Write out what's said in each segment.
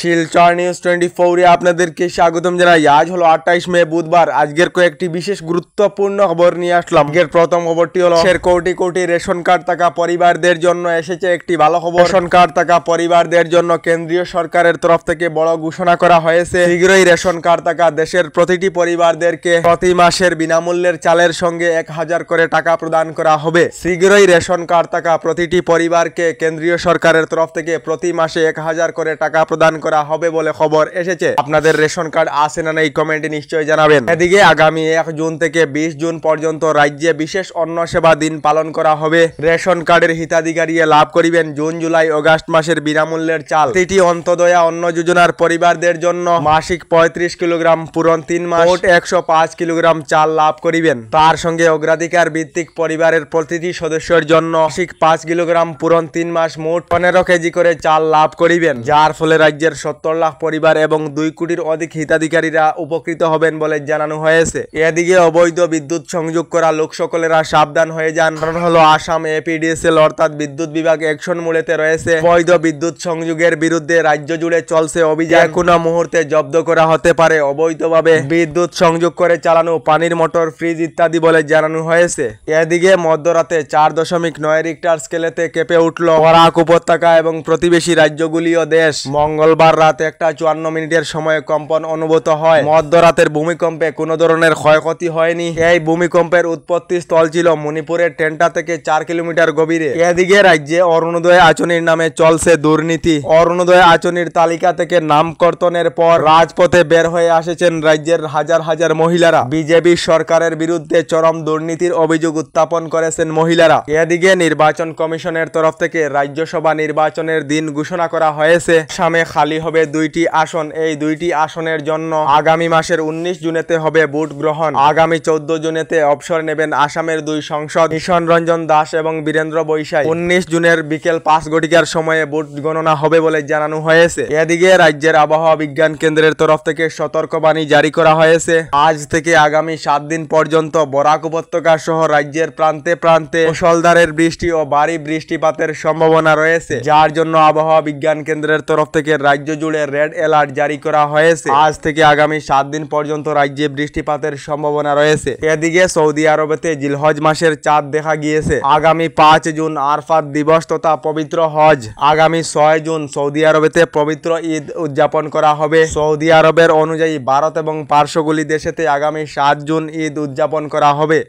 Silchar news 24 এ আপনাদেরকে স্বাগতম জানাই। আজ হলো 28 মে বুধবার। আজকের কয়েকটি বিশেষ গুরুত্বপূর্ণ খবর নিয়ে আসলাম। আজকের প্রথম খবরটি হলো কোটি কোটি রেশন কার্ড থাকা পরিবারদের জন্য এসেছে একটি ভালো খবর। রেশন কার্ড থাকা পরিবারদের জন্য কেন্দ্রীয় সরকারের তরফ থেকে বড় ঘোষণা করা হয়েছে। শীঘ্রই রেশন কার্ড থাকা দেশের প্রতিটি পরিবারদেরকে প্রতি মাসের বিনামূল্যের চালের সঙ্গে 1000 করে টাকা প্রদান করা হবে। শীঘ্রই রেশন কার্ড থাকা প্রতিটি পরিবারকে কেন্দ্রীয় সরকারের তরফ থেকে প্রতি মাসে 1000 করে টাকা প্রদান করা হবে বলে খবর এসেছে। আপনাদের রেশন কার্ড আছে না এই কমেন্টে নিশ্চয়ই জানাবেন। এদিকে আগামী 1 জুন থেকে 20 জুন পর্যন্ত রাজ্যে বিশেষ অন্ন সেবা দিন পালন করা হবে। রেশন কার্ডের হিতাধিকারী লাভ করিবেন জুন জুলাই আগস্ট মাসের বিনামূল্যের চাল। প্রতিটি অন্তদয়া অন্ন যোজনার পরিবারদের জন্য মাসিক 35 কিলোগ্রাম পূরণ 3 মাস মোট 105 কিলোগ্রাম চাল লাভ করিবেন। তার সঙ্গে অগ্রাধিকার ভিত্তিক পরিবারের প্রতিটি সদস্যের জন্য মাসিক 5 কিলোগ্রাম পূরণ 3 মাস মোট 15 কেজি করে চাল লাভ করিবেন, যার ফলে রাজ্যের 70 লাখ পরিবার এবং 2 কোটির অধিক হিতাধিকারীরা উপকৃত হবেন বলে জানানো হয়েছে। এদিকে অবৈধ বিদ্যুৎ সংযোগ করা লোক সকলেরা সাবধান হয়ে যান, কারণ হলো আসাম এপিডিসিএল অর্থাৎ বিদ্যুৎ বিভাগ অ্যাকশন মোডেতে রয়েছে। অবৈধ বিদ্যুৎ সংযোগের বিরুদ্ধে রাজ্য জুড়ে চলছে অভিযান। কোনো মুহূর্তে জব্দ করা হতে পারে অবৈধভাবে বিদ্যুৎ সংযোগ করে চালানো পানির মোটর, ফ্রিজ ইত্যাদি বলে জানানো হয়েছে। এদিকে মধ্যরাতে 4.9 রিক্টার স্কেলেতে কেঁপে উঠল বরাক উপত্যকা এবং প্রতিবেশী রাজ্যগুলিও দেশ। মঙ্গলবার রাত 1:54 মিনিটের সময় কম্পন অনুভূত হয়। মধ্যরাতের ভূমিকম্পে কোনো ধরনের ক্ষয়ক্ষতি হয়নি। এই ভূমিকম্পের উৎপত্তি স্থল ছিল মণিপুরের টেন্টা থেকে 4 কিলোমিটার গভীরে। এদিকে রাজ্যে অরুণোদয় আঁচনির নামে চলছে দুর্নীতি। অরুণোদয় আঁচনির তালিকা থেকে নাম কর্তনের পর রাজপথে বের হয়ে আসেছেন রাজ্যের হাজার হাজার মহিলারা। বিজেপি সরকারের বিরুদ্ধে চরম দুর্নীতির অভিযোগ উত্থাপন করেছেন মহিলারা। এদিকে নির্বাচন কমিশনের তরফ থেকে রাজ্যসভা নির্বাচনের দিন ঘোষণা করা হয়েছে। আসামে খালি হবে 2টি আসন। এই 2টি আসনের জন্য আগামী মাসের 19 জুনেতে হবে ভোট গ্রহণ। আগামী 14 জুনেতে অবসর নেবেন আসামের 2 সাংসদ মিশন রঞ্জন দাস এবং বীরেন্দ্র বৈশাই। 19 জুনের বিকেল 5 ঘটিকার সময়ে ভোট গণনা হবে বলে জানানো হয়েছে। এদিকে রাজ্যের আবহাওয়া বিজ্ঞান কেন্দ্রের তরফ থেকে সতর্কবাণী জারি করা হয়েছে। আজ থেকে আগামী 7 দিন পর্যন্ত বরাক উপত্যকা সহ রাজ্যের প্রান্তে প্রান্তে মুষলধারের বৃষ্টি ও ভারী বৃষ্টিপাতের সম্ভাবনা রয়েছে, যার জন্য আবহাওয়া বিজ্ঞান কেন্দ্রের তরফ থেকে রাজ্য জুড়ে রেড অ্যালার্ট জারি করা হয়েছে। আজ থেকে আগামী 7 দিন পর্যন্ত রাজ্যে বৃষ্টিপাতের সম্ভাবনা রয়েছে। এদিকে সৌদি আরবেতে জিলহজ মাসের চাঁদ দেখা গিয়েছে। আগামী 5 জুন আরফাত দিবস তথা পবিত্র হজ। আগামী 6 জুন সৌদি আরবেতে পবিত্র ঈদ উদযাপন করা হবে। সৌদি আরবের অনুযায়ী ভারত এবং পার্শ্বগুলি দেশেতে আগামী 7 জুন ঈদ উদযাপন করা হবে।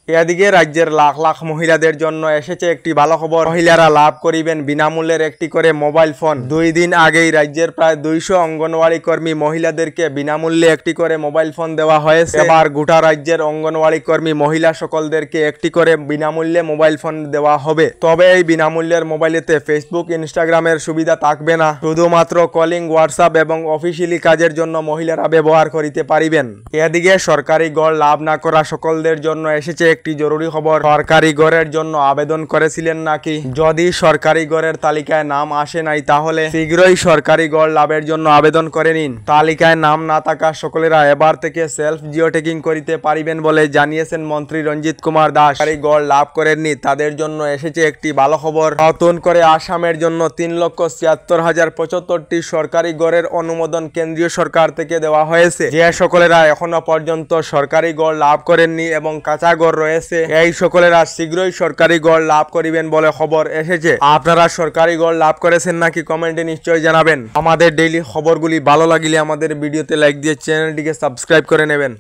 এদিকে রাজ্যের লাখ লাখ মহিলাদের জন্য এসেছে একটি ভালো খবর। মহিলারা লাভ করিবেন বিনামূল্যের একটি করে মোবাইল ফোন। 2 দিন আগেই রাজ্যের প্রায় 200 অঙ্গনওয়াড়ি কর্মী মহিলাদেরকে বিনামূল্যে একটি করে মোবাইল ফোন দেওয়া হয়েছে। এবার গোটা রাজ্যের অঙ্গনওয়াড়ি কর্মী মহিলা সকলদেরকে একটি করে বিনামূল্যে মোবাইল ফোন দেওয়া হবে। তবে এই বিনামূল্যের মোবাইলেতে ফেসবুক, ইনস্টাগ্রামের সুবিধা থাকবে না। শুধুমাত্র কলিং, হোয়াটসঅ্যাপ এবং অফিসিয়ালি কাজের জন্য মহিলারা ব্যবহার করিতে পারিবেন। এদিকে সরকারি গড় লাভ না করা সকলদের জন্য এসেছে একটি জরুরি খবর। সরকারি গড়ের জন্য আবেদন করেছিলেন নাকি? যদি সরকারি গড়ের তালিকায় নাম আসে নাই তাহলে শীঘ্রই সরকারি গড় লাভের জন্য আবেদন করে নিন। তালিকায় নাম না থাকা সকলেরা এবার থেকে সেলফ জিওটেকিং করিতে পারিবেন বলে জানিয়েছেন মন্ত্রী রঞ্জিত কুমার দাস। সরকারি গড় লাভ করেননি তাদের জন্য এসেছে একটি ভালো খবর। নতুন করে আসামের জন্য 3,76,075টি সরকারি গড়ের অনুমোদন কেন্দ্রীয় সরকার থেকে দেওয়া হয়েছে। যে সকলেরা এখনো পর্যন্ত সরকারি গড় লাভ করেননি এবং কাঁচা গড় রয়েছে, এই সকলেরা শীঘ্রই সরকারি গড় লাভ করিবেন বলে খবর এসেছে। আপনারা সরকারি গড় লাভ করেছেন নাকি কমেন্টে নিশ্চয়ই জানাবেন। আমাদের ডেইলি খবরগুলি ভালো লাগলে আমাদের ভিডিওতে লাইক দিয়ে চ্যানেলটিকে সাবস্ক্রাইব করে নেবেন।